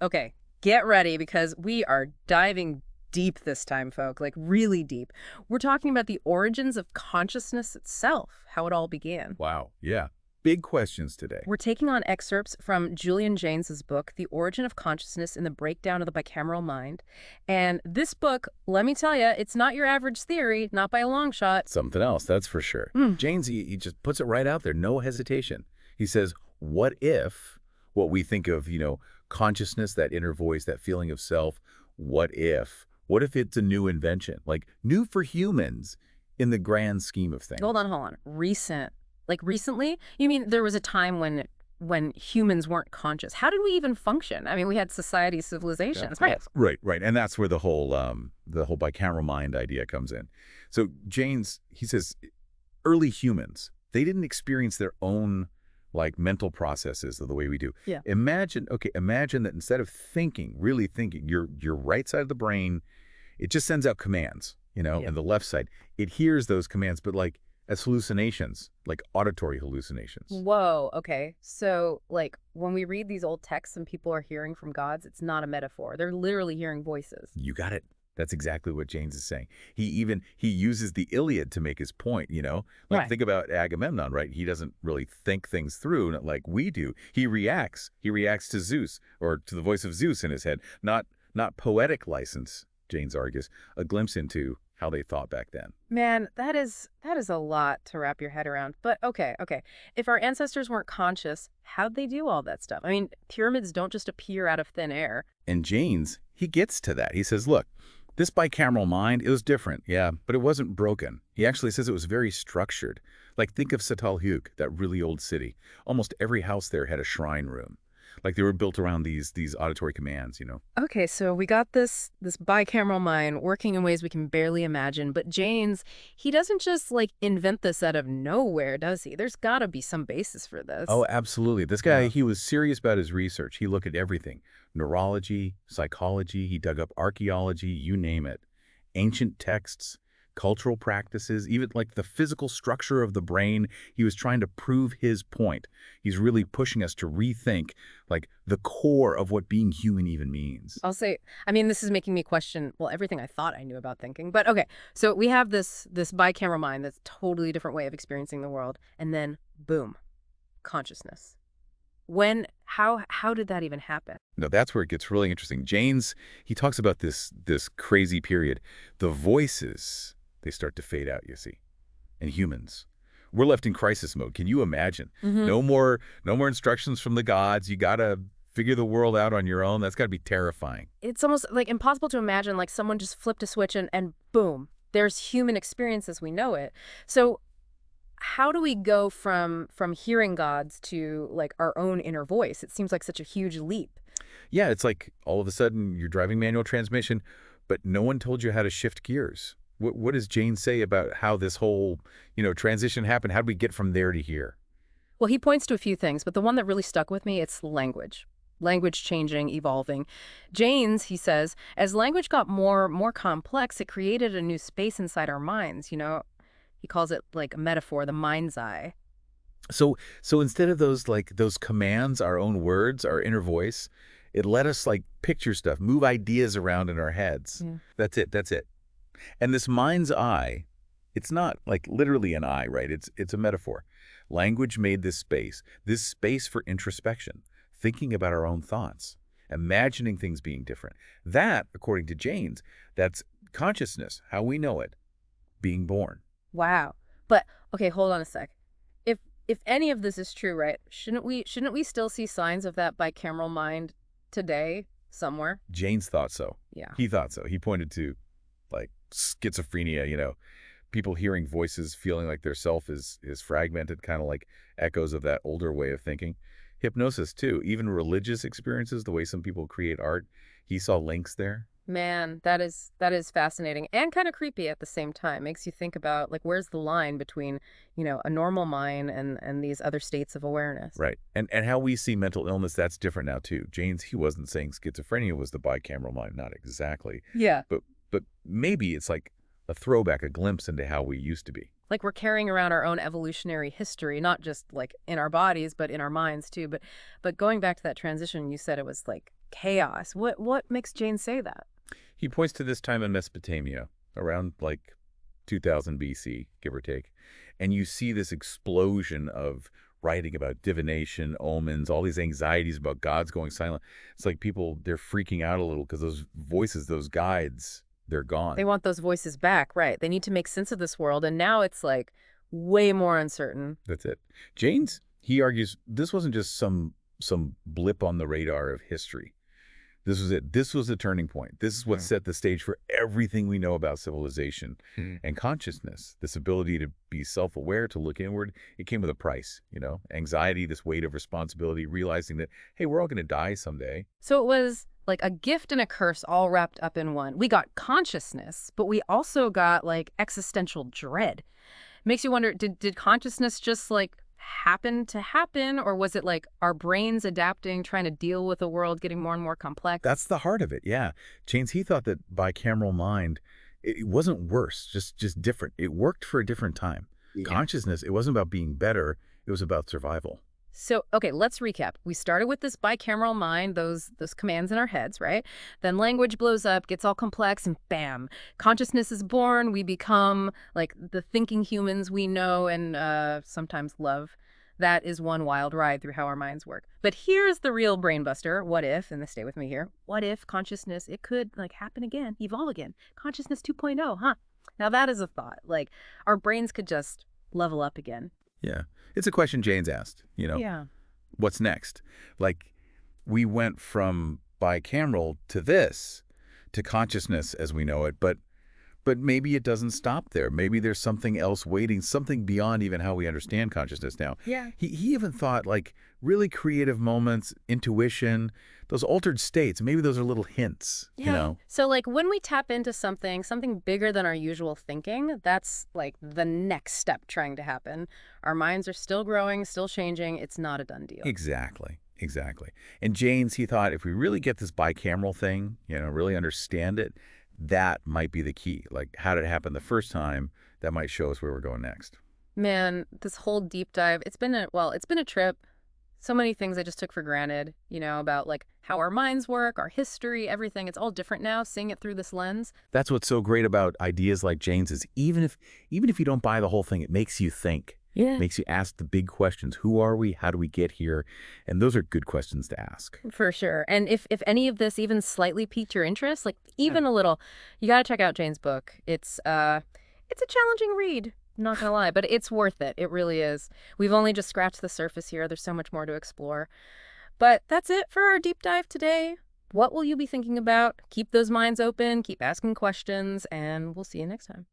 Okay, get ready because we are diving deep this time, folk, like really deep. We're talking about the origins of consciousness itself, how it all began. Wow. Yeah. Big questions today. We're taking on excerpts from Julian Jaynes' book, The Origin of Consciousness and the Breakdown of the Bicameral Mind. And this book, let me tell you, it's not your average theory, not by a long shot. Something else, that's for sure. Mm. Jaynes, he just puts it right out there, no hesitation. He says, what if what we think of, consciousness, that inner voice, that feeling of self, what if? What if it's a new invention, like new for humans in the grand scheme of things? Hold on. Recent. Like recently? You mean there was a time when humans weren't conscious? How did we even function? I mean, we had society, civilizations, right? Right. And that's where the whole bicameral mind idea comes in. So Jaynes, he says, early humans, they didn't experience their own like mental processes the way we do. Yeah. Imagine that instead of thinking, really thinking, your right side of the brain, it just sends out commands, Yeah. and the left side, it hears those commands, but like as hallucinations, like auditory hallucinations. Whoa, okay. So, like, when we read these old texts and people are hearing from gods, it's not a metaphor. They're literally hearing voices. You got it. That's exactly what Jaynes is saying. He uses the Iliad to make his point, Like Right. think about Agamemnon, right? He doesn't really think things through not like we do. He reacts. He reacts to Zeus or to the voice of Zeus in his head. Not poetic license, Jaynes argues, a glimpse into how they thought back then. Man, that is a lot to wrap your head around. But okay. If our ancestors weren't conscious, how'd they do all that stuff? I mean, pyramids don't just appear out of thin air. And Jaynes, he gets to that. He says, look, this bicameral mind, it was different, yeah, but it wasn't broken. He actually says it was very structured. Like think of Çatalhöyük, that really old city. Almost every house there had a shrine room. Like they were built around these auditory commands. Okay, so we got this bicameral mind working in ways we can barely imagine, but Jaynes, he doesn't just like invent this out of nowhere, does he? There's got to be some basis for this. Oh, absolutely. This guy, he was serious about his research. He looked at everything. Neurology, psychology, he dug up archaeology, you name it. Ancient texts, cultural practices, even like the physical structure of the brain. He was trying to prove his point. He's really pushing us to rethink like the core of what being human even means. I'll say, I mean, this is making me question, well, everything I thought I knew about thinking. But okay, so we have this bicameral mind that's a totally different way of experiencing the world, and then boom, consciousness. How did that even happen? No, that's where it gets really interesting. Jaynes, he talks about this crazy period. The voices, they start to fade out, you see. And humans, we're left in crisis mode. Can you imagine? No more instructions from the gods. You got to figure the world out on your own. That's got to be terrifying. It's almost like impossible to imagine like someone just flipped a switch and boom, there's human experience as we know it. So how do we go from hearing gods to like our own inner voice? It seems like such a huge leap. Yeah, it's like all of a sudden you're driving manual transmission, but no one told you how to shift gears. What does Jaynes say about how this whole, transition happened? How did we get from there to here? Well, he points to a few things, but the one that really stuck with me, it's language. Language changing, evolving. Jaynes, he says, as language got more complex, it created a new space inside our minds, He calls it like a metaphor, the mind's eye. So instead of those commands, our own words, our inner voice, it let us like picture stuff, move ideas around in our heads. Yeah. That's it. And this mind's eye, it's not like literally an eye, right? It's a metaphor. Language made this space for introspection, thinking about our own thoughts, imagining things being different. That, according to Jaynes, that's consciousness, how we know it, being born. Wow. But okay, hold on a sec. If any of this is true, right? Shouldn't we still see signs of that bicameral mind today somewhere? Jaynes thought so. Yeah. He thought so. He pointed to like schizophrenia, people hearing voices, feeling like their self is fragmented, kind of like echoes of that older way of thinking. Hypnosis too, even religious experiences, the way some people create art, he saw links there. Man, that is fascinating and kind of creepy at the same time. Makes you think about like where's the line between, a normal mind and these other states of awareness. Right. And how we see mental illness, that's different now too. Jaynes, he wasn't saying schizophrenia was the bicameral mind, not exactly. Yeah. But maybe it's like a throwback, a glimpse into how we used to be. Like we're carrying around our own evolutionary history, not just like in our bodies, but in our minds too. But going back to that transition, you said it was like chaos. What makes Jaynes say that? He points to this time in Mesopotamia, around like 2000 BC, give or take. And you see this explosion of writing about divination, omens, all these anxieties about gods going silent. It's like people, they're freaking out a little because those voices, those guides, they're They gone. want those voices back, right? They need to make sense of this world, and now it's like way more uncertain. That's it. Jaynes, he argues this wasn't just some blip on the radar of history. This was it. This was the turning point. This is what set the stage for everything we know about civilization and consciousness. This ability to be self-aware, to look inward, it came with a price, anxiety, this weight of responsibility, realizing that, hey, we're all going to die someday. So it was like a gift and a curse all wrapped up in one. We got consciousness, but we also got like existential dread. Makes you wonder, did consciousness just like happen to happen, or was it like our brains adapting, trying to deal with a world getting more and more complex? That's the heart of it, yeah. Jaynes, he thought that bicameral mind, it wasn't worse, just different. It worked for a different time. Yeah. Consciousness, it wasn't about being better, it was about survival. So, okay, let's recap. We started with this bicameral mind, those commands in our heads, right? Then language blows up, gets all complex, and bam, consciousness is born. We become like the thinking humans we know and sometimes love. That is one wild ride through how our minds work. But here's the real brain buster. What if, and stay with me here, what if consciousness, it could like happen again, evolve again? Consciousness 2.0, huh? Now that is a thought. Like our brains could just level up again. Yeah. It's a question Jaynes asked, Yeah. What's next? Like, we went from bicameral to this, to consciousness as we know it, but maybe it doesn't stop there. Maybe there's something else waiting, something beyond even how we understand consciousness now. Yeah. He even thought, like, really creative moments, intuition, those altered states, maybe those are little hints, Yeah. So like when we tap into something bigger than our usual thinking, that's like the next step trying to happen. Our minds are still growing, still changing. It's not a done deal. Exactly. Exactly. And Jaynes, he thought if we really get this bicameral thing, really understand it, that might be the key. Like, how did it happen the first time? That might show us where we're going next. Man, this whole deep dive, it's been a trip. So many things I just took for granted, about like how our minds work, our history, everything. It's all different now, seeing it through this lens. That's what's so great about ideas like Jaynes is even if you don't buy the whole thing, it makes you think. Yeah. It makes you ask the big questions. Who are we? How do we get here? And those are good questions to ask. For sure. And if any of this even slightly piqued your interest, like even a little, you got to check out Jaynes' book. It's a challenging read. Not gonna lie, but it's worth it. It really is. We've only just scratched the surface here. There's so much more to explore. But that's it for our deep dive today. What will you be thinking about? Keep those minds open, keep asking questions, and we'll see you next time.